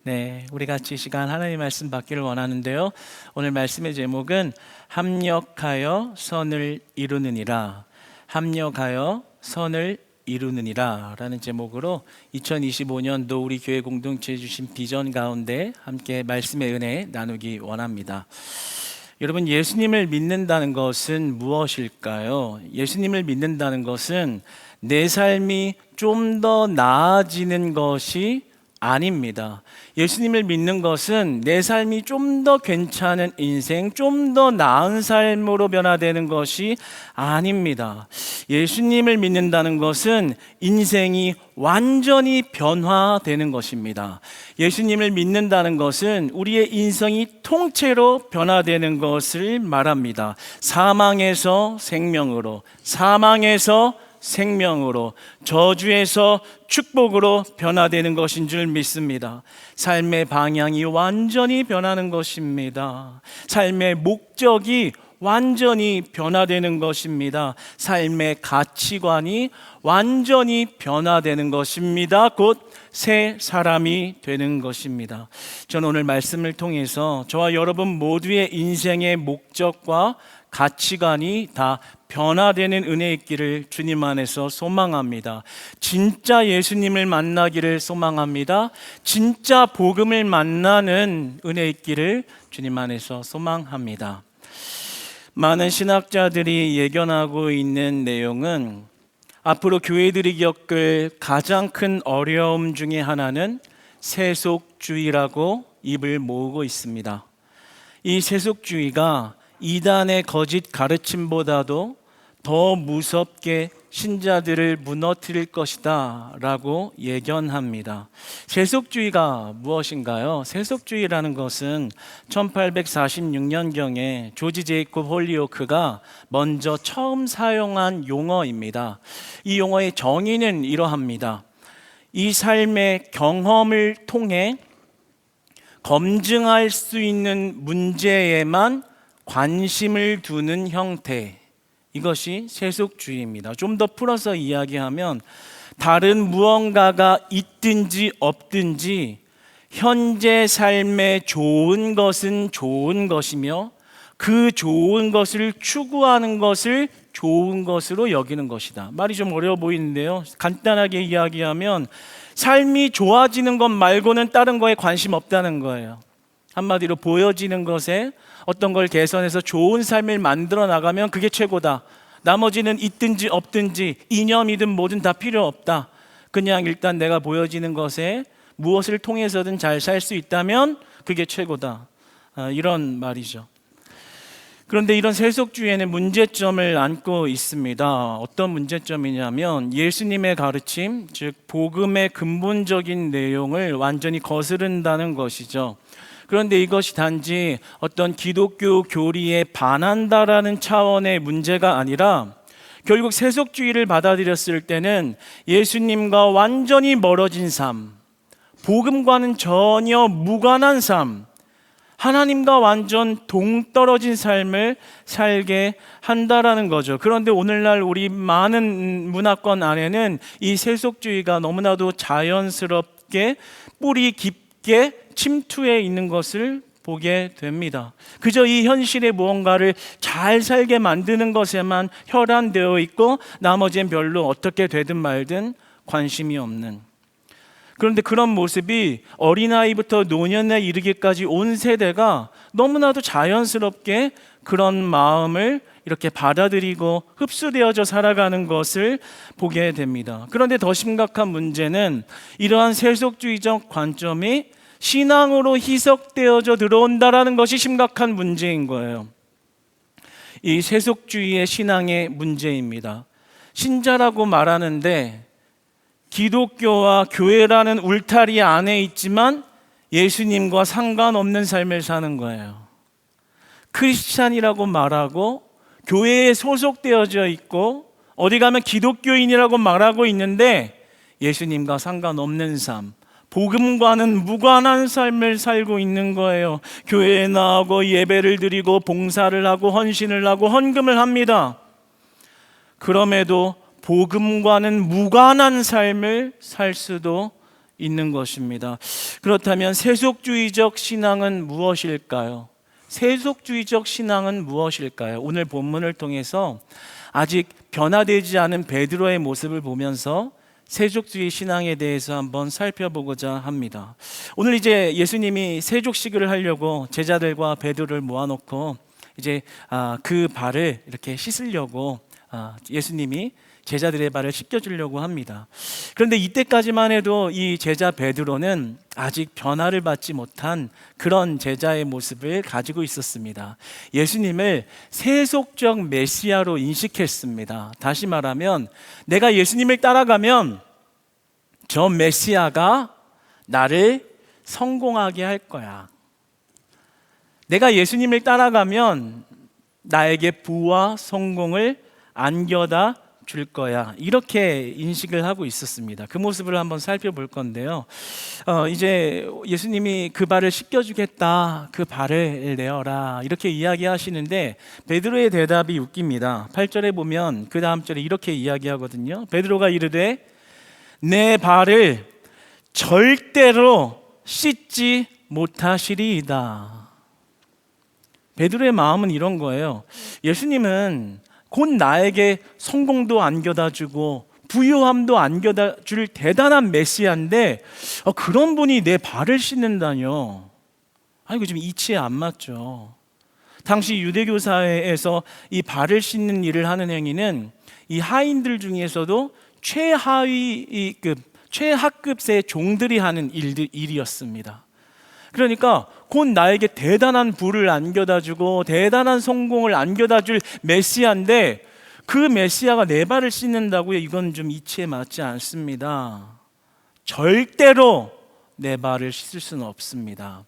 네, 우리 같이 이 시간 하나님의 말씀 받기를 원하는데요. 오늘 말씀의 제목은 합력하여 선을 이루느니라. 합력하여 선을 이루느니라 라는 제목으로 2025년도 우리 교회 공동체에 주신 비전 가운데 함께 말씀의 은혜 나누기 원합니다. 여러분, 예수님을 믿는다는 것은 무엇일까요? 예수님을 믿는다는 것은 내 삶이 좀 더 나아지는 것이 아닙니다. 예수님을 믿는 것은 내 삶이 좀 더 괜찮은 인생, 좀 더 나은 삶으로 변화되는 것이 아닙니다. 예수님을 믿는다는 것은 인생이 완전히 변화되는 것입니다. 예수님을 믿는다는 것은 우리의 인생이 통째로 변화되는 것을 말합니다. 사망에서 생명으로, 사망에서 생명으로, 저주에서 축복으로 변화되는 것인 줄 믿습니다. 삶의 방향이 완전히 변하는 것입니다. 삶의 목적이 완전히 변화되는 것입니다. 삶의 가치관이 완전히 변화되는 것입니다. 곧 새 사람이 되는 것입니다. 저는 오늘 말씀을 통해서 저와 여러분 모두의 인생의 목적과 가치관이 다 변화되는 은혜 있기를 주님 안에서 소망합니다. 진짜 예수님을 만나기를 소망합니다. 진짜 복음을 만나는 은혜 있기를 주님 안에서 소망합니다. 많은 신학자들이 예견하고 있는 내용은 앞으로 교회들이 겪을 가장 큰 어려움 중에 하나는 세속주의라고 입을 모으고 있습니다. 이 세속주의가 이단의 거짓 가르침보다도 더 무섭게 신자들을 무너뜨릴 것이다 라고 예견합니다. 세속주의가 무엇인가요? 세속주의라는 것은 1846년경에 조지 제이콥 홀리오크가 먼저 처음 사용한 용어입니다. 이 용어의 정의는 이러합니다. 이 삶의 경험을 통해 검증할 수 있는 문제에만 관심을 두는 형태, 이것이 세속주의입니다. 좀 더 풀어서 이야기하면 다른 무언가가 있든지 없든지 현재 삶에 좋은 것은 좋은 것이며 그 좋은 것을 추구하는 것을 좋은 것으로 여기는 것이다. 말이 좀 어려워 보이는데요, 간단하게 이야기하면 삶이 좋아지는 것 말고는 다른 거에 관심 없다는 거예요. 한마디로 보여지는 것에 어떤 걸 개선해서 좋은 삶을 만들어 나가면 그게 최고다. 나머지는 있든지 없든지 이념이든 뭐든 다 필요 없다. 그냥 일단 내가 보여지는 것에 무엇을 통해서든 잘 살 수 있다면 그게 최고다. 이런 말이죠. 그런데 이런 세속주의에는 문제점을 안고 있습니다. 어떤 문제점이냐면 예수님의 가르침, 즉 복음의 근본적인 내용을 완전히 거스른다는 것이죠. 그런데 이것이 단지 어떤 기독교 교리에 반한다라는 차원의 문제가 아니라 결국 세속주의를 받아들였을 때는 예수님과 완전히 멀어진 삶, 복음과는 전혀 무관한 삶, 하나님과 완전 동떨어진 삶을 살게 한다라는 거죠. 그런데 오늘날 우리 많은 문화권 안에는 이 세속주의가 너무나도 자연스럽게 뿌리 깊게 침투해 있는 것을 보게 됩니다. 그저 이 현실의 무언가를 잘 살게 만드는 것에만 혈안되어 있고 나머지는 별로 어떻게 되든 말든 관심이 없는, 그런데 그런 모습이 어린아이부터 노년에 이르기까지 온 세대가 너무나도 자연스럽게 그런 마음을 이렇게 받아들이고 흡수되어져 살아가는 것을 보게 됩니다. 그런데 더 심각한 문제는 이러한 세속주의적 관점이 신앙으로 희석되어져 들어온다라는 것이 심각한 문제인 거예요. 이 세속주의의 신앙의 문제입니다. 신자라고 말하는데 기독교와 교회라는 울타리 안에 있지만 예수님과 상관없는 삶을 사는 거예요. 크리스찬이라고 말하고 교회에 소속되어져 있고 어디 가면 기독교인이라고 말하고 있는데 예수님과 상관없는 삶, 복음과는 무관한 삶을 살고 있는 거예요. 교회에 나오고 예배를 드리고 봉사를 하고 헌신을 하고 헌금을 합니다. 그럼에도 복음과는 무관한 삶을 살 수도 있는 것입니다. 그렇다면 세속주의적 신앙은 무엇일까요? 세속주의적 신앙은 무엇일까요? 오늘 본문을 통해서 아직 변화되지 않은 베드로의 모습을 보면서 세족주의 신앙에 대해서 한번 살펴보고자 합니다. 오늘 이제 예수님이 세족식을 하려고 제자들과 베드로를 모아놓고 이제 그 발을 이렇게 씻으려고 예수님이 제자들의 발을 씻겨주려고 합니다. 그런데 이때까지만 해도 이 제자 베드로는 아직 변화를 받지 못한 그런 제자의 모습을 가지고 있었습니다. 예수님을 세속적 메시아로 인식했습니다. 다시 말하면 내가 예수님을 따라가면 저 메시아가 나를 성공하게 할 거야. 내가 예수님을 따라가면 나에게 부와 성공을 안겨다 줄 거야. 이렇게 인식을 하고 있었습니다. 그 모습을 한번 살펴볼 건데요. 이제 예수님이 그 발을 씻겨주겠다. 그 발을 내어라. 이렇게 이야기하시는데 베드로의 대답이 웃깁니다. 8절에 보면 그 다음 절에 이렇게 이야기하거든요. 베드로가 이르되 내 발을 절대로 씻지 못하시리이다. 베드로의 마음은 이런 거예요. 예수님은 곧 나에게 성공도 안겨다 주고 부유함도 안겨다 줄 대단한 메시아인데 그런 분이 내 발을 씻는다뇨. 이거 좀 이치에 안 맞죠. 당시 유대교 사회에서 이 발을 씻는 일을 하는 행위는 이 하인들 중에서도 최하위급, 최하급의 종들이 하는 일이었습니다. 그러니까 곧 나에게 대단한 부를 안겨다주고 대단한 성공을 안겨다줄 메시아인데 그 메시아가 내 발을 씻는다고요? 이건 좀 이치에 맞지 않습니다. 절대로 내 발을 씻을 수는 없습니다.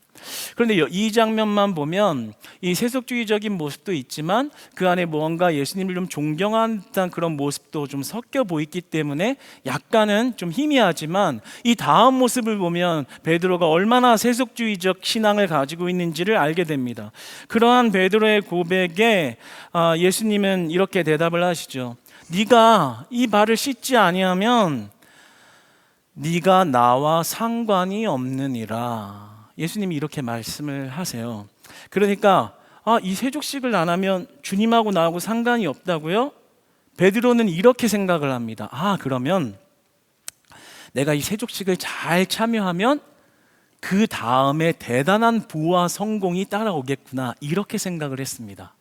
그런데 이 장면만 보면 이 세속주의적인 모습도 있지만 그 안에 무언가 예수님을 좀 존경한 듯한 그런 모습도 좀 섞여 보이기 때문에 약간은 좀 희미하지만 이 다음 모습을 보면 베드로가 얼마나 세속주의적 신앙을 가지고 있는지를 알게 됩니다. 그러한 베드로의 고백에 예수님은 이렇게 대답을 하시죠. 네가 이 발을 씻지 아니하면 네가 나와 상관이 없느니라. 예수님이 이렇게 말씀을 하세요. 그러니까 이 세족식을 안 하면 주님하고 나하고 상관이 없다고요? 베드로는 이렇게 생각을 합니다. 그러면 내가 이 세족식을 잘 참여하면 그 다음에 대단한 부와 성공이 따라오겠구나, 이렇게 생각을 했습니다.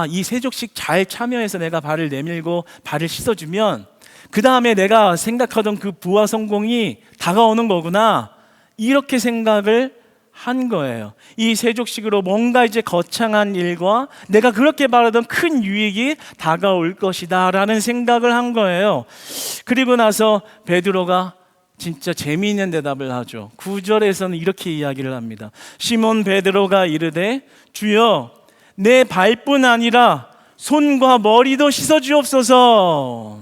이 세족식 잘 참여해서 내가 발을 내밀고 발을 씻어주면 그 다음에 내가 생각하던 그 부와 성공이 다가오는 거구나, 이렇게 생각을 한 거예요. 이 세족식으로 뭔가 이제 거창한 일과 내가 그렇게 바라던 큰 유익이 다가올 것이다 라는 생각을 한 거예요. 그리고 나서 베드로가 진짜 재미있는 대답을 하죠. 9절에서는 이렇게 이야기를 합니다. 시몬 베드로가 이르되 주여 내 발뿐 아니라 손과 머리도 씻어주옵소서.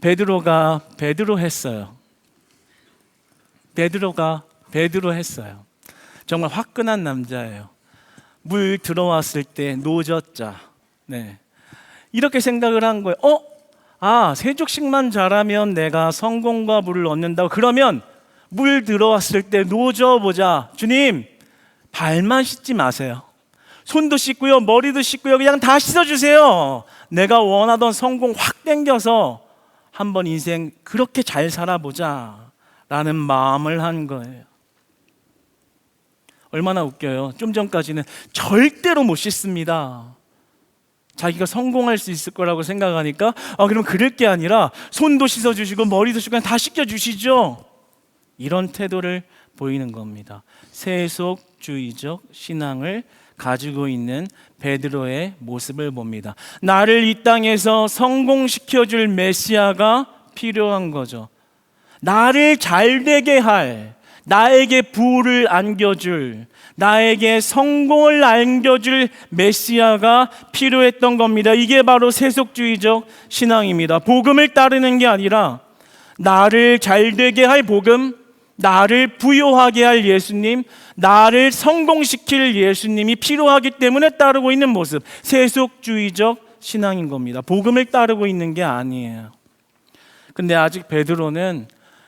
베드로가 베드로 했어요. 베드로 했어요. 정말 화끈한 남자예요. 물 들어왔을 때 노젓자. 이렇게 생각을 한 거예요. 세족식만 잘하면 내가 성공과 물을 얻는다고. 그러면 물 들어왔을 때 노져보자. 주님, 발만 씻지 마세요. 손도 씻고요, 머리도 씻고요, 그냥 다 씻어주세요. 내가 원하던 성공 확 땡겨서 한번 인생 그렇게 잘 살아보자 라는 마음을 한 거예요. 얼마나 웃겨요. 좀 전까지는 절대로 못 씻습니다. 자기가 성공할 수 있을 거라고 생각하니까 그럼 그럴 게 아니라 손도 씻어주시고 머리도 씻고 그냥 다 씻겨주시죠. 이런 태도를 보이는 겁니다. 세속주의적 신앙을 가지고 있는 베드로의 모습을 봅니다. 나를 이 땅에서 성공시켜줄 메시아가 필요한 거죠. 나를 잘되게 할, 나에게 부를 안겨줄, 나에게 성공을 안겨줄 메시아가 필요했던 겁니다. 이게 바로 세속주의적 신앙입니다. 복음을 따르는 게 아니라 나를 잘되게 할 복음, 나를 부요하게 할 예수님, 나를 성공시킬 예수님이 필요하기 때문에 따르고 있는 모습, 세속주의적 신앙인 겁니다. 복음을 따르고 있는 게 아니에요. 근데 아직 베드로는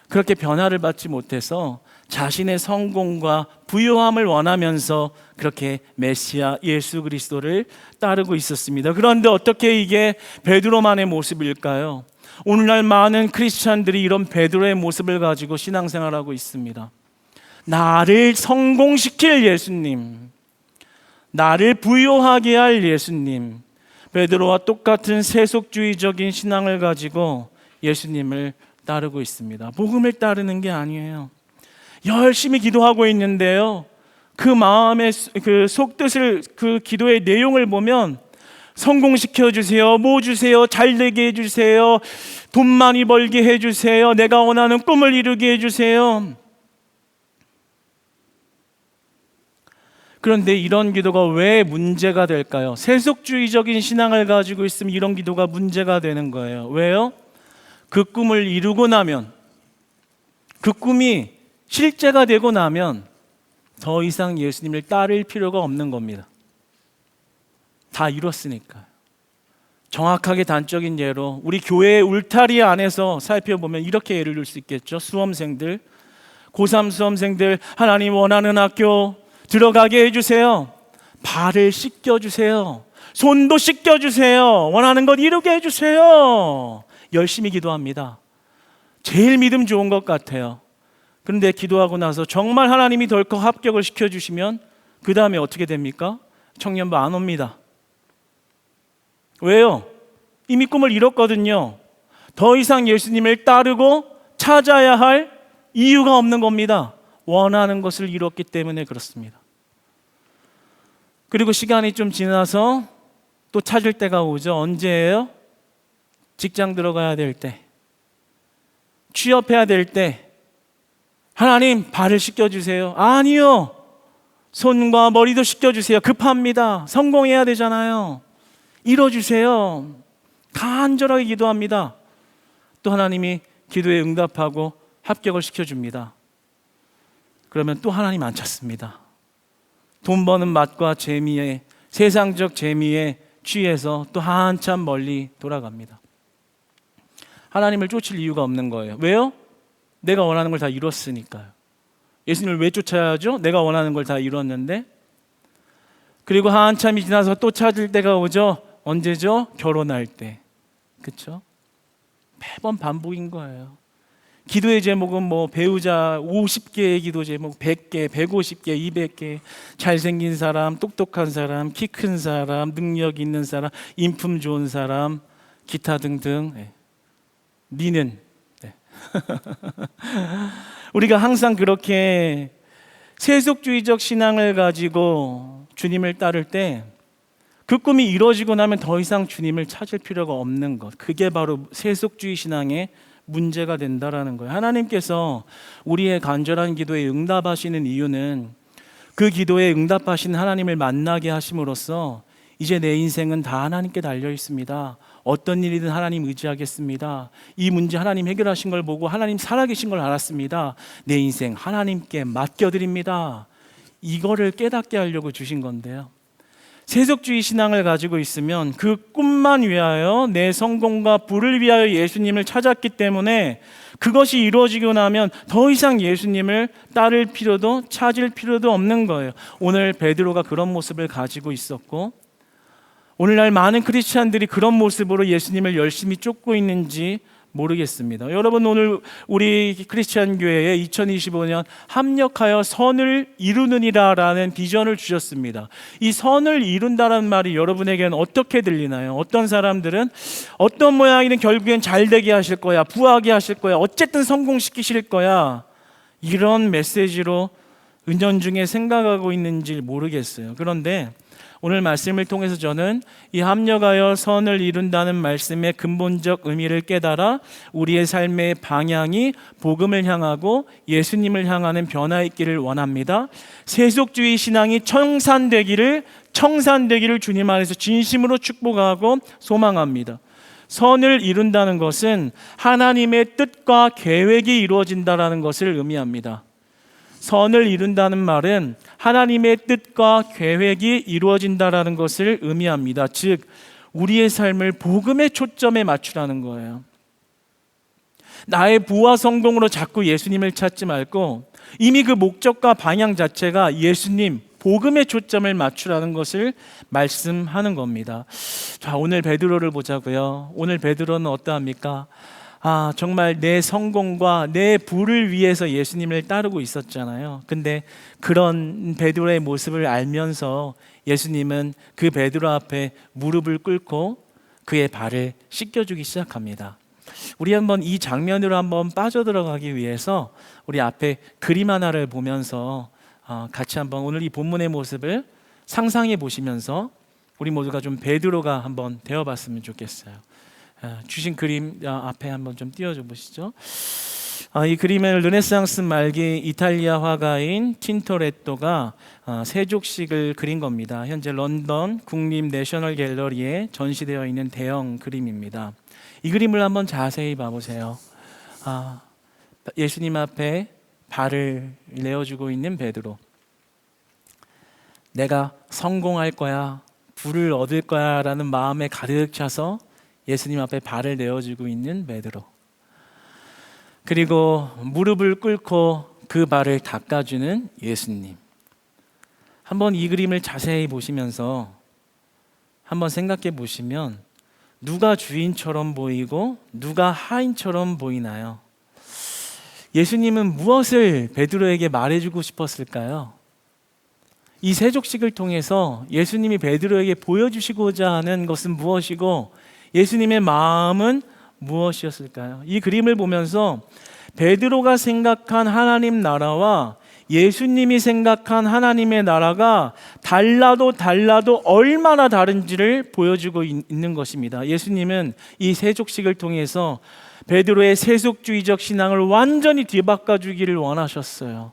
그렇게 변화를 받지 못해서 자신의 성공과 부유함을 원하면서 그렇게 메시아 예수 그리스도를 따르고 있었습니다. 그런데 어떻게 이게 베드로만의 모습일까요? 오늘날 많은 크리스찬들이 이런 베드로의 모습을 가지고 신앙생활하고 있습니다. 나를 성공시킬 예수님, 나를 부유하게 할 예수님, 베드로와 똑같은 세속주의적인 신앙을 가지고 예수님을 따르고 있습니다. 복음을 따르는 게 아니에요. 열심히 기도하고 있는데요, 그 마음의 그 속뜻을, 그 기도의 내용을 보면 성공시켜 주세요, 뭐 주세요, 잘 되게 해주세요, 돈 많이 벌게 해주세요, 내가 원하는 꿈을 이루게 해주세요. 그런데 이런 기도가 왜 문제가 될까요? 세속주의적인 신앙을 가지고 있으면 이런 기도가 문제가 되는 거예요. 왜요? 그 꿈을 이루고 나면, 그 꿈이 실제가 되고 나면 더 이상 예수님을 따를 필요가 없는 겁니다. 다 이뤘으니까요. 정확하게 단적인 예로 우리 교회 울타리 안에서 살펴보면 이렇게 예를 들 수 있겠죠. 수험생들, 고3 수험생들, 하나님 원하는 학교 들어가게 해주세요. 발을 씻겨주세요. 손도 씻겨주세요. 원하는 것 이루게 해주세요. 열심히 기도합니다. 제일 믿음 좋은 것 같아요. 그런데 기도하고 나서 정말 하나님이 덜컥 합격을 시켜주시면 그 다음에 어떻게 됩니까? 청년부 안 옵니다. 왜요? 이미 꿈을 이뤘거든요. 더 이상 예수님을 따르고 찾아야 할 이유가 없는 겁니다. 원하는 것을 이뤘기 때문에 그렇습니다. 그리고 시간이 좀 지나서 또 찾을 때가 오죠. 언제예요? 직장 들어가야 될 때, 취업해야 될 때, 하나님 발을 씻겨주세요. 아니요, 손과 머리도 씻겨주세요. 급합니다. 성공해야 되잖아요. 이뤄주세요. 간절하게 기도합니다. 또 하나님이 기도에 응답하고 합격을 시켜줍니다. 그러면 또 하나님 안 찾습니다. 돈 버는 맛과 재미에, 세상적 재미에 취해서 또 한참 멀리 돌아갑니다. 하나님을 쫓을 이유가 없는 거예요. 왜요? 내가 원하는 걸 다 이뤘으니까요. 예수님을 왜 쫓아야죠? 내가 원하는 걸 다 이뤘는데. 그리고 한참이 지나서 또 찾을 때가 오죠. 언제죠? 결혼할 때. 그렇죠? 매번 반복인 거예요. 기도의 제목은 뭐 배우자 50개의 기도 제목, 100개, 150개, 200개, 잘생긴 사람, 똑똑한 사람, 키 큰 사람, 능력 있는 사람, 인품 좋은 사람, 기타 등등. 니는 우리가 항상 그렇게 세속주의적 신앙을 가지고 주님을 따를 때 그 꿈이 이루어지고 나면 더 이상 주님을 찾을 필요가 없는 것, 그게 바로 세속주의 신앙의 문제가 된다라는 거예요. 하나님께서 우리의 간절한 기도에 응답하시는 이유는 그 기도에 응답하신 하나님을 만나게 하심으로써 이제 내 인생은 다 하나님께 달려 있습니다. 어떤 일이든 하나님 의지하겠습니다. 이 문제 하나님 해결하신 걸 보고 하나님 살아계신 걸 알았습니다. 내 인생 하나님께 맡겨드립니다. 이거를 깨닫게 하려고 주신 건데요. 세속주의 신앙을 가지고 있으면 그 꿈만 위하여, 내 성공과 부를 위하여 예수님을 찾았기 때문에 그것이 이루어지고 나면 더 이상 예수님을 따를 필요도 찾을 필요도 없는 거예요. 오늘 베드로가 그런 모습을 가지고 있었고, 오늘날 많은 크리스찬들이 그런 모습으로 예수님을 열심히 쫓고 있는지 모르겠습니다. 여러분, 오늘 우리 크리스찬 교회에 2025년 합력하여 선을 이루느니라라는 비전을 주셨습니다. 이 선을 이룬다는 말이 여러분에게는 어떻게 들리나요? 어떤 사람들은 어떤 모양이든 결국엔 잘 되게 하실 거야, 부하게 하실 거야, 어쨌든 성공시키실 거야, 이런 메시지로 은연중에 생각하고 있는지 모르겠어요. 그런데 오늘 말씀을 통해서 저는 이 합력하여 선을 이룬다는 말씀의 근본적 의미를 깨달아 우리의 삶의 방향이 복음을 향하고 예수님을 향하는 변화 있기를 원합니다. 세속주의 신앙이 청산되기를 주님 안에서 진심으로 축복하고 소망합니다. 선을 이룬다는 것은 하나님의 뜻과 계획이 이루어진다는 것을 의미합니다. 선을 이룬다는 말은 하나님의 뜻과 계획이 이루어진다는 것을 의미합니다. 즉, 우리의 삶을 복음의 초점에 맞추라는 거예요. 나의 부와 성공으로 자꾸 예수님을 찾지 말고 이미 그 목적과 방향 자체가 예수님, 복음에 초점을 맞추라는 것을 말씀하는 겁니다. 자, 오늘 베드로를 보자고요. 오늘 베드로는 어떠합니까? 정말 내 성공과 내 부를 위해서 예수님을 따르고 있었잖아요. 근데 그런 베드로의 모습을 알면서 예수님은 그 베드로 앞에 무릎을 꿇고 그의 발을 씻겨주기 시작합니다. 우리 한번 이 장면으로 한번 빠져들어가기 위해서 우리 앞에 그림 하나를 보면서 같이 한번 오늘 이 본문의 모습을 상상해 보시면서 우리 모두가 좀 베드로가 한번 되어봤으면 좋겠어요. 주신 그림 앞에 한번 좀 띄워줘 보시죠. 이 그림은 르네상스 말기 이탈리아 화가인 틴토레토가 세족식을 그린 겁니다. 현재 런던 국립 내셔널 갤러리에 전시되어 있는 대형 그림입니다. 이 그림을 한번 자세히 봐보세요. 예수님 앞에 발을 내어주고 있는 베드로. 내가 성공할 거야, 부를 얻을 거야 라는 마음에 가득 차서 예수님 앞에 발을 내어주고 있는 베드로. 그리고 무릎을 꿇고 그 발을 닦아주는 예수님. 한번 이 그림을 자세히 보시면서 한번 생각해 보시면 누가 주인처럼 보이고 누가 하인처럼 보이나요? 예수님은 무엇을 베드로에게 말해주고 싶었을까요? 이 세족식을 통해서 예수님이 베드로에게 보여주시고자 하는 것은 무엇이고 예수님의 마음은 무엇이었을까요? 이 그림을 보면서 베드로가 생각한 하나님 나라와 예수님이 생각한 하나님의 나라가 달라도 얼마나 다른지를 보여주고 있는 것입니다. 예수님은 이 세족식을 통해서 베드로의 세속주의적 신앙을 완전히 뒤바꿔주기를 원하셨어요.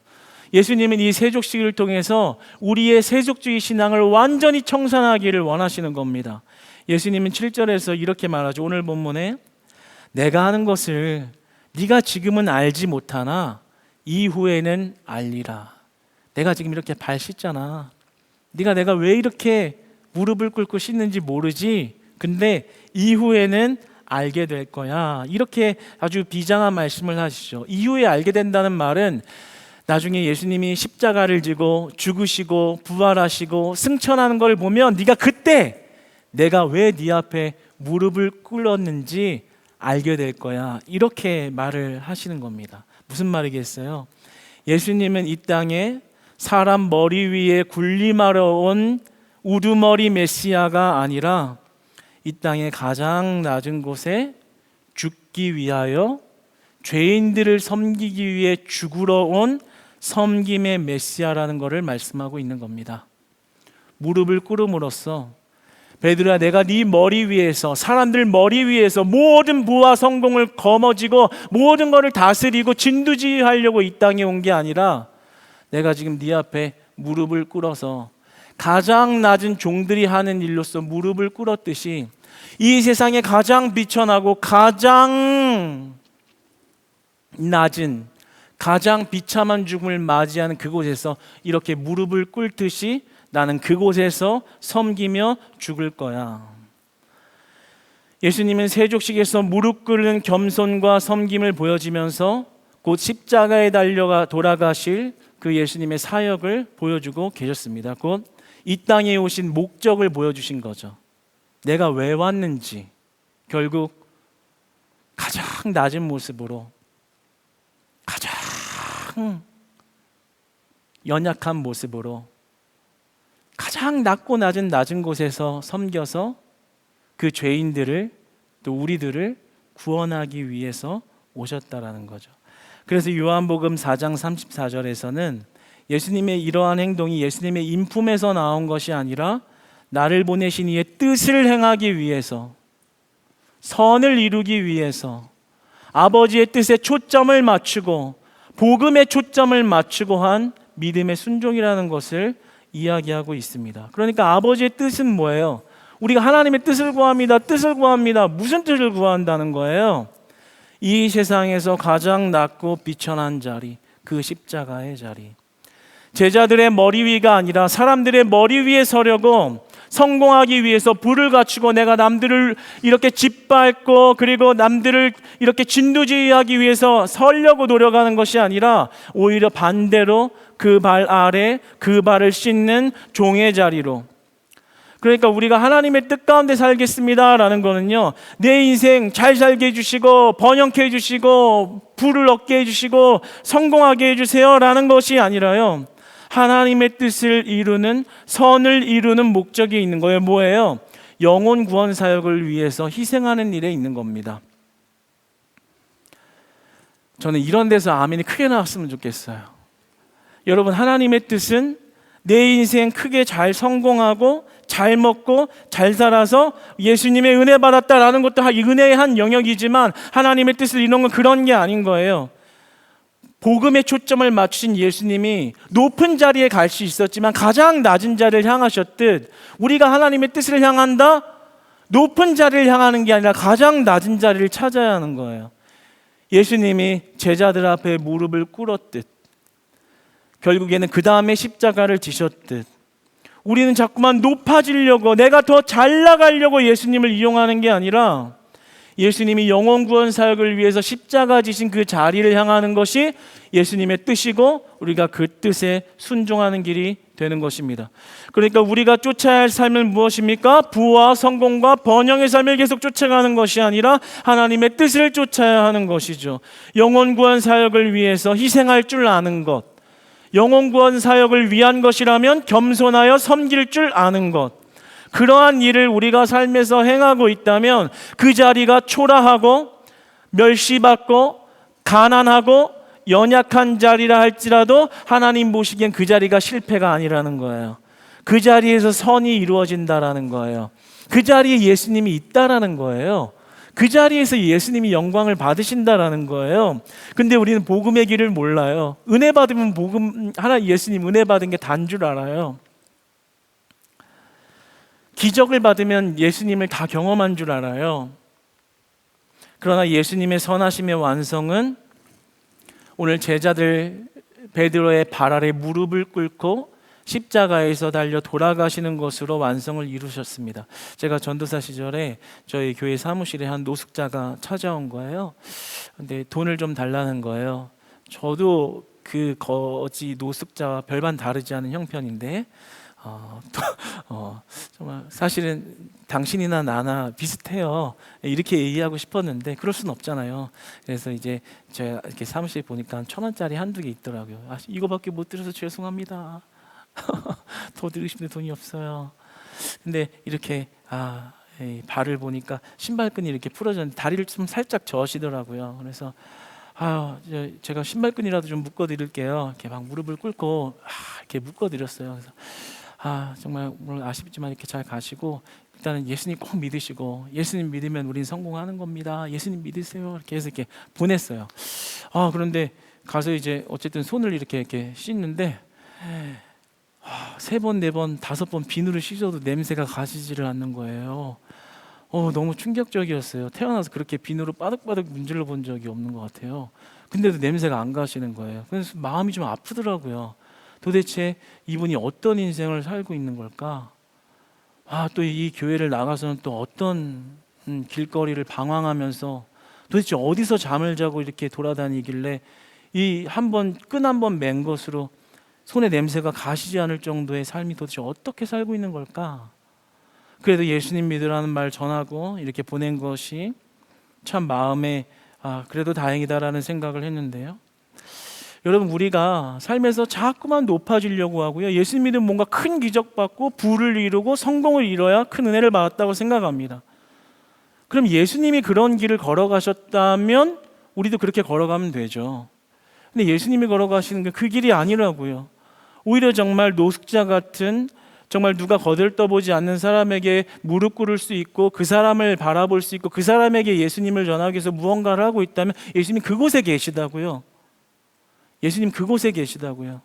예수님은 이 세족식을 통해서 우리의 세속주의 신앙을 완전히 청산하기를 원하시는 겁니다. 예수님은 7절에서 이렇게 말하죠. 오늘 본문에 내가 하는 것을 네가 지금은 알지 못하나 이후에는 알리라. 내가 지금 이렇게 발 씻잖아. 내가 왜 이렇게 무릎을 꿇고 씻는지 모르지. 근데 이후에는 알게 될 거야. 이렇게 아주 비장한 말씀을 하시죠. 이후에 알게 된다는 말은 나중에 예수님이 십자가를 지고 죽으시고 부활하시고 승천하는 걸 보면 네가 그때 내가 왜 네 앞에 무릎을 꿇었는지 알게 될 거야. 이렇게 말을 하시는 겁니다. 무슨 말이겠어요? 예수님은 이 땅에 사람 머리 위에 군림하러 온 우두머리 메시아가 아니라 이 땅의 가장 낮은 곳에 죽기 위하여 죄인들을 섬기기 위해 죽으러 온 섬김의 메시아라는 것을 말씀하고 있는 겁니다. 무릎을 꿇음으로써 베드로야, 내가 네 머리 위에서, 사람들 머리 위에서 모든 부와 성공을 거머쥐고 모든 것을 다스리고 진두지휘하려고 이 땅에 온 게 아니라 내가 지금 네 앞에 무릎을 꿇어서 가장 낮은 종들이 하는 일로서 무릎을 꿇었듯이 이 세상에 가장 비천하고 가장 낮은, 가장 비참한 죽음을 맞이하는 그곳에서 이렇게 무릎을 꿇듯이 나는 그곳에서 섬기며 죽을 거야. 예수님은 세족식에서 무릎 꿇는 겸손과 섬김을 보여주면서 곧 십자가에 달려가 돌아가실 그 예수님의 사역을 보여주고 계셨습니다. 곧 이 땅에 오신 목적을 보여주신 거죠. 내가 왜 왔는지 결국 가장 낮은 모습으로 가장 연약한 모습으로 가장 낮고 낮은 곳에서 섬겨서 그 죄인들을 또 우리들을 구원하기 위해서 오셨다라는 거죠. 그래서 요한복음 4장 34절에서는 예수님의 이러한 행동이 예수님의 인품에서 나온 것이 아니라 나를 보내신 이의 뜻을 행하기 위해서, 선을 이루기 위해서 아버지의 뜻에 초점을 맞추고 복음에 초점을 맞추고 한 믿음의 순종이라는 것을 이야기하고 있습니다. 그러니까 아버지의 뜻은 뭐예요? 우리가 하나님의 뜻을 구합니다. 뜻을 구합니다. 무슨 뜻을 구한다는 거예요? 이 세상에서 가장 낮고 비천한 자리, 그 십자가의 자리. 제자들의 머리 위가 아니라 사람들의 머리 위에 서려고 성공하기 위해서 부를 갖추고 내가 남들을 이렇게 짓밟고 그리고 남들을 이렇게 진두지휘하기 위해서 서려고 노력하는 것이 아니라 오히려 반대로 그 발 아래 그 발을 씻는 종의 자리로. 그러니까 우리가 하나님의 뜻 가운데 살겠습니다 라는 거는요, 내 인생 잘 살게 해주시고 번영케 해주시고 부를 얻게 해주시고 성공하게 해주세요 라는 것이 아니라요, 하나님의 뜻을 이루는, 선을 이루는 목적이 있는 거예요. 뭐예요? 영혼 구원 사역을 위해서 희생하는 일에 있는 겁니다. 저는 이런 데서 아멘이 크게 나왔으면 좋겠어요. 여러분, 하나님의 뜻은 내 인생 크게 잘 성공하고 잘 먹고 잘 살아서 예수님의 은혜 받았다라는 것도 이 은혜의 한 영역이지만, 하나님의 뜻을 이루는 건 그런 게 아닌 거예요. 복음에 초점을 맞추신 예수님이 높은 자리에 갈 수 있었지만 가장 낮은 자리를 향하셨듯, 우리가 하나님의 뜻을 향한다? 높은 자리를 향하는 게 아니라 가장 낮은 자리를 찾아야 하는 거예요. 예수님이 제자들 앞에 무릎을 꿇었듯, 결국에는 그 다음에 십자가를 지셨듯, 우리는 자꾸만 높아지려고, 내가 더 잘 나가려고 예수님을 이용하는 게 아니라 예수님이 영혼 구원 사역을 위해서 십자가 지신 그 자리를 향하는 것이 예수님의 뜻이고, 우리가 그 뜻에 순종하는 길이 되는 것입니다. 그러니까 우리가 쫓아야 할 삶은 무엇입니까? 부와 성공과 번영의 삶을 계속 쫓아가는 것이 아니라 하나님의 뜻을 쫓아야 하는 것이죠. 영혼 구원 사역을 위해서 희생할 줄 아는 것, 영혼 구원 사역을 위한 것이라면 겸손하여 섬길 줄 아는 것, 그러한 일을 우리가 삶에서 행하고 있다면 그 자리가 초라하고 멸시받고 가난하고 연약한 자리라 할지라도 하나님 보시기엔 그 자리가 실패가 아니라는 거예요. 그 자리에서 선이 이루어진다라는 거예요. 그 자리에 예수님이 있다라는 거예요. 그 자리에서 예수님이 영광을 받으신다라는 거예요. 근데 우리는 복음의 길을 몰라요. 은혜 받으면 예수님 은혜 받은 게 단 줄 알아요. 기적을 받으면 예수님을 다 경험한 줄 알아요. 그러나 예수님의 선하심의 완성은 오늘 제자들 베드로의 발 아래 무릎을 꿇고 십자가에서 달려 돌아가시는 것으로 완성을 이루셨습니다. 제가 전도사 시절에 저희 교회 사무실에 한 노숙자가 찾아온 거예요. 근데 돈을 좀 달라는 거예요. 저도 그 거지 노숙자와 별반 다르지 않은 형편인데 정말 사실은 당신이나 나나 비슷해요. 이렇게 얘기하고 싶었는데 그럴 수는 없잖아요. 그래서 이제 제가 이렇게 사무실에 보니까 1,000원짜리 한두 개 있더라고요. 이거밖에 못 드려서 죄송합니다. 더 드리고 싶은데 돈이 없어요. 근데 이렇게 발을 보니까 신발끈이 이렇게 풀어졌는데 다리를 좀 살짝 저으시더라고요. 그래서 제가 신발끈이라도 좀 묶어드릴게요. 이렇게 막 무릎을 꿇고 이렇게 묶어드렸어요. 그래서 정말 물론 아쉽지만 이렇게 잘 가시고, 일단은 예수님 꼭 믿으시고, 예수님 믿으면 우린 성공하는 겁니다. 예수님 믿으세요. 이렇게 해서 이렇게 보냈어요. 그런데 가서 이제 어쨌든 손을 이렇게 씻는데 3번, 4번, 5번 비누를 씻어도 냄새가 가시지를 않는 거예요. 너무 충격적이었어요. 태어나서 그렇게 비누로 바득바득 문질러 본 적이 없는 것 같아요. 근데도 냄새가 안 가시는 거예요. 그래서 마음이 좀 아프더라고요. 도대체 이분이 어떤 인생을 살고 있는 걸까? 또 이 교회를 나가서는 또 어떤 길거리를 방황하면서 도대체 어디서 잠을 자고 이렇게 돌아다니길래 이 끈 한 번 맨 것으로 손에 냄새가 가시지 않을 정도의 삶이 도대체 어떻게 살고 있는 걸까? 그래도 예수님 믿으라는 말 전하고 이렇게 보낸 것이 참 마음에 그래도 다행이다라는 생각을 했는데요. 여러분, 우리가 삶에서 자꾸만 높아지려고 하고요, 예수님 믿으면 뭔가 큰 기적 받고 부를 이루고 성공을 이뤄야 큰 은혜를 받았다고 생각합니다. 그럼 예수님이 그런 길을 걸어가셨다면 우리도 그렇게 걸어가면 되죠. 근데 예수님이 걸어가시는 게 그 길이 아니라고요. 오히려 정말 노숙자 같은, 정말 누가 거들떠보지 않는 사람에게 무릎 꿇을 수 있고 그 사람을 바라볼 수 있고 그 사람에게 예수님을 전하기 위해서 무언가를 하고 있다면 예수님 그곳에 계시다고요. 예수님 그곳에 계시다고요.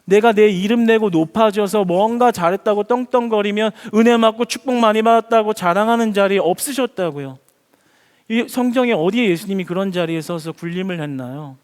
내가 내 이름 내고 높아져서 뭔가 잘했다고 떵떵거리면 은혜 받고 축복 많이 받았다고 자랑하는 자리에 없으셨다고요. 이 성경에 어디에 예수님이 그런 자리에 서서 군림을 했나요?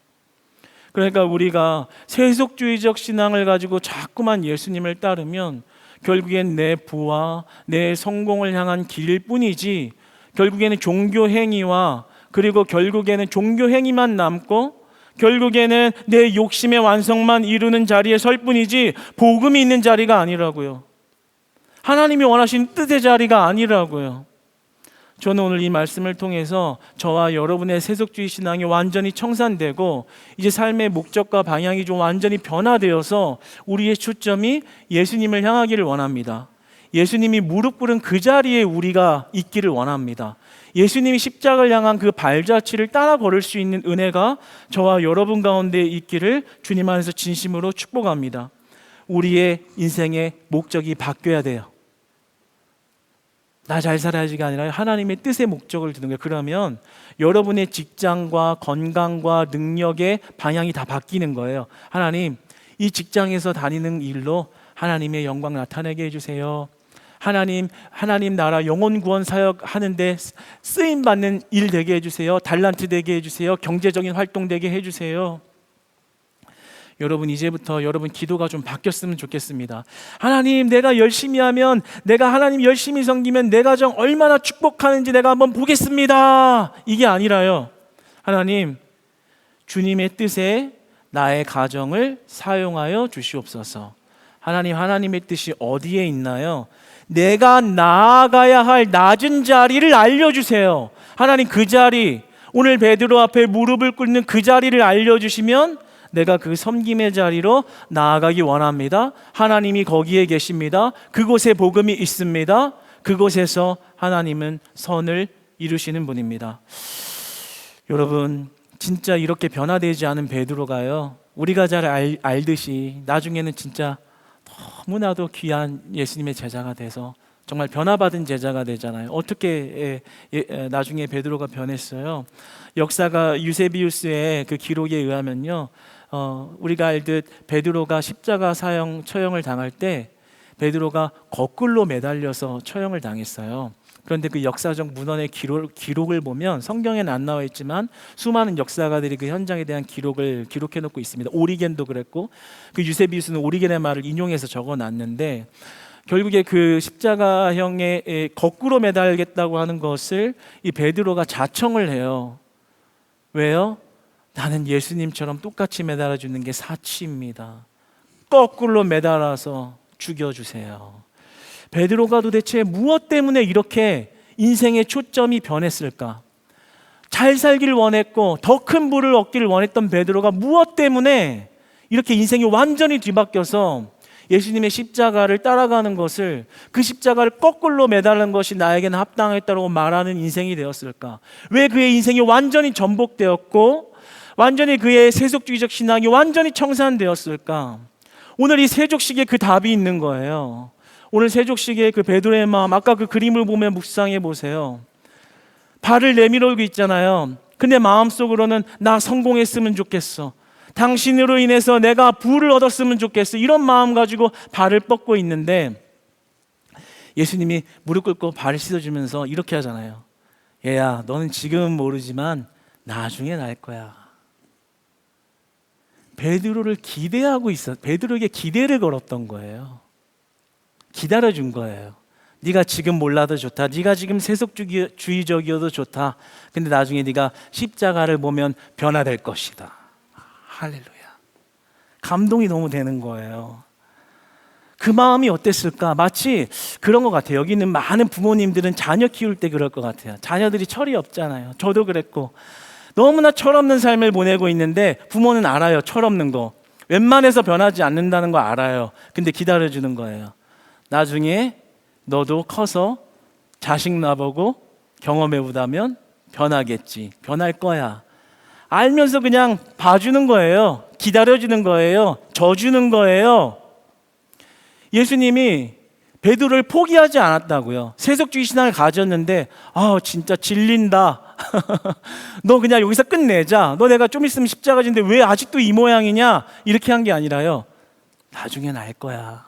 그러니까 우리가 세속주의적 신앙을 가지고 자꾸만 예수님을 따르면 결국엔 내 부와 내 성공을 향한 길일 뿐이지, 결국에는 종교 행위와 그리고 결국에는 종교 행위만 남고 결국에는 내 욕심의 완성만 이루는 자리에 설 뿐이지 복음이 있는 자리가 아니라고요. 하나님이 원하시는 뜻의 자리가 아니라고요. 저는 오늘 이 말씀을 통해서 저와 여러분의 세속주의 신앙이 완전히 청산되고 이제 삶의 목적과 방향이 좀 완전히 변화되어서 우리의 초점이 예수님을 향하기를 원합니다. 예수님이 무릎 꿇은 그 자리에 우리가 있기를 원합니다. 예수님이 십자가를 향한 그 발자취를 따라 걸을 수 있는 은혜가 저와 여러분 가운데 있기를 주님 안에서 진심으로 축복합니다. 우리의 인생의 목적이 바뀌어야 돼요. 나 잘 살아야지가 아니라 하나님의 뜻의 목적을 두는 거예요. 그러면 여러분의 직장과 건강과 능력의 방향이 다 바뀌는 거예요. 하나님, 이 직장에서 다니는 일로 하나님의 영광 나타내게 해주세요. 하나님 나라 영혼 구원 사역 하는데 쓰임 받는 일 되게 해주세요. 달란트 되게 해주세요. 경제적인 활동 되게 해주세요. 여러분, 이제부터 여러분 기도가 좀 바뀌었으면 좋겠습니다. 하나님, 내가 열심히 하면, 내가 하나님 열심히 섬기면 내 가정 얼마나 축복하는지 내가 한번 보겠습니다. 이게 아니라요, 하나님, 주님의 뜻에 나의 가정을 사용하여 주시옵소서. 하나님, 하나님의 뜻이 어디에 있나요? 내가 나아가야 할 낮은 자리를 알려주세요. 하나님, 그 자리, 오늘 베드로 앞에 무릎을 꿇는 그 자리를 알려주시면 내가 그 섬김의 자리로 나아가기 원합니다. 하나님이 거기에 계십니다. 그곳에 복음이 있습니다. 그곳에서 하나님은 선을 이루시는 분입니다. 여러분, 진짜 이렇게 변화되지 않은 베드로가요, 우리가 잘 알듯이 나중에는 진짜 너무나도 귀한 예수님의 제자가 돼서 정말 변화받은 제자가 되잖아요. 어떻게 나중에 베드로가 변했어요? 역사가 유세비우스의 그 기록에 의하면요, 우리가 알듯 베드로가 십자가 처형을 당할 때 베드로가 거꾸로 매달려서 처형을 당했어요. 그런데 그 역사적 문헌의 기록을 보면, 성경에는 안 나와 있지만 수많은 역사가들이 그 현장에 대한 기록을 기록해 놓고 있습니다. 오리겐도 그랬고, 그 유세비우스는 오리겐의 말을 인용해서 적어놨는데, 결국에 그 십자가형에 거꾸로 매달겠다고 하는 것을 이 베드로가 자청을 해요. 왜요? 나는 예수님처럼 똑같이 매달아주는 게 사치입니다. 거꾸로 매달아서 죽여주세요. 베드로가 도대체 무엇 때문에 이렇게 인생의 초점이 변했을까? 잘 살기를 원했고 더 큰 부를 얻기를 원했던 베드로가 무엇 때문에 이렇게 인생이 완전히 뒤바뀌어서 예수님의 십자가를 따라가는 것을, 그 십자가를 거꾸로 매달는 것이 나에게는 합당했다고 말하는 인생이 되었을까? 왜 그의 인생이 완전히 전복되었고 완전히 그의 세속주의적 신앙이 완전히 청산되었을까? 오늘 이 세족식에 그 답이 있는 거예요. 오늘 세족식의 그 베드로의 마음, 아까 그 그림을 보면 묵상해 보세요. 발을 내밀고 있잖아요. 근데 마음속으로는 나 성공했으면 좋겠어. 당신으로 인해서 내가 부를 얻었으면 좋겠어. 이런 마음 가지고 발을 뻗고 있는데 예수님이 무릎 꿇고 발을 씻어주면서 이렇게 하잖아요. 얘야, 너는 지금은 모르지만 나중에 날 거야. 베드로를 기대하고 있어. 베드로에게 기대를 걸었던 거예요. 기다려준 거예요. 네가 지금 몰라도 좋다. 네가 지금 세속주의적이어도 좋다. 근데 나중에 네가 십자가를 보면 변화될 것이다. 할렐루야. 감동이 너무 되는 거예요. 그 마음이 어땠을까? 마치 그런 것 같아요. 여기 있는 많은 부모님들은 자녀 키울 때 그럴 것 같아요. 자녀들이 철이 없잖아요. 저도 그랬고 너무나 철없는 삶을 보내고 있는데 부모는 알아요. 철없는 거 웬만해서 변하지 않는다는 거 알아요. 근데 기다려주는 거예요. 나중에 너도 커서 자식 나보고 경험해보다면 변하겠지. 변할 거야. 알면서 그냥 봐주는 거예요. 기다려주는 거예요. 져주는 거예요. 예수님이 베드로를 포기하지 않았다고요. 세속주의 신앙을 가졌는데 진짜 질린다. 너 그냥 여기서 끝내자. 너 내가 좀 있으면 십자가 지는데 왜 아직도 이 모양이냐? 이렇게 한 게 아니라요. 나중엔 알 거야.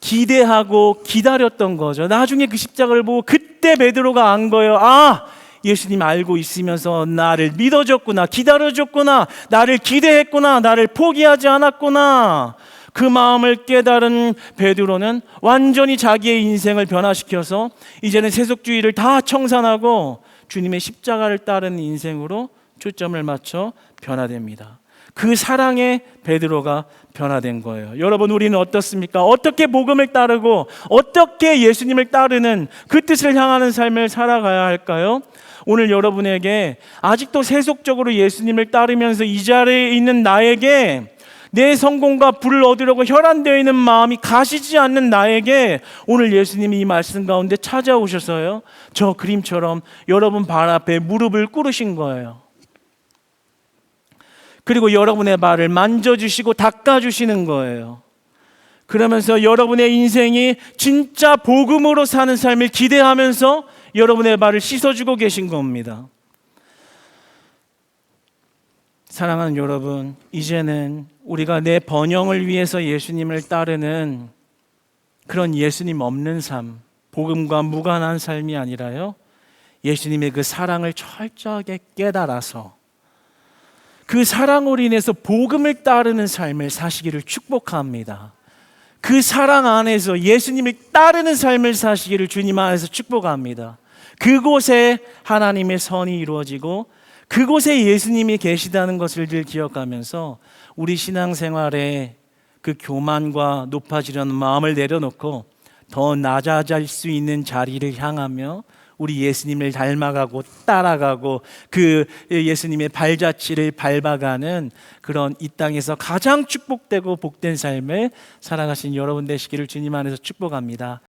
기대하고 기다렸던 거죠. 나중에 그 십자가를 보고 그때 베드로가 안 거예요. 예수님 알고 있으면서 나를 믿어줬구나. 기다려줬구나. 나를 기대했구나. 나를 포기하지 않았구나. 그 마음을 깨달은 베드로는 완전히 자기의 인생을 변화시켜서 이제는 세속주의를 다 청산하고 주님의 십자가를 따르는 인생으로 초점을 맞춰 변화됩니다. 그 사랑에 베드로가 변화된 거예요. 여러분, 우리는 어떻습니까? 어떻게 복음을 따르고 어떻게 예수님을 따르는 그 뜻을 향하는 삶을 살아가야 할까요? 오늘 여러분에게 아직도 세속적으로 예수님을 따르면서 이 자리에 있는 나에게 내 성공과 부를 얻으려고 혈안되어 있는 마음이 가시지 않는 나에게 오늘 예수님이 이 말씀 가운데 찾아오셔서요, 저 그림처럼 여러분 발 앞에 무릎을 꿇으신 거예요. 그리고 여러분의 발을 만져주시고 닦아주시는 거예요. 그러면서 여러분의 인생이 진짜 복음으로 사는 삶을 기대하면서 여러분의 발을 씻어주고 계신 겁니다. 사랑하는 여러분, 이제는 우리가 내 번영을 위해서 예수님을 따르는 그런 예수님 없는 삶, 복음과 무관한 삶이 아니라요, 예수님의 그 사랑을 철저하게 깨달아서 그 사랑으로 인해서 복음을 따르는 삶을 사시기를 축복합니다. 그 사랑 안에서 예수님을 따르는 삶을 사시기를 주님 안에서 축복합니다. 그곳에 하나님의 선이 이루어지고 그곳에 예수님이 계시다는 것을 늘 기억하면서 우리 신앙생활에 그 교만과 높아지려는 마음을 내려놓고 더 낮아질 수 있는 자리를 향하며 우리 예수님을 닮아가고 따라가고 그 예수님의 발자취를 밟아가는 그런 이 땅에서 가장 축복되고 복된 삶을 살아가신 여러분 되시기를 주님 안에서 축복합니다.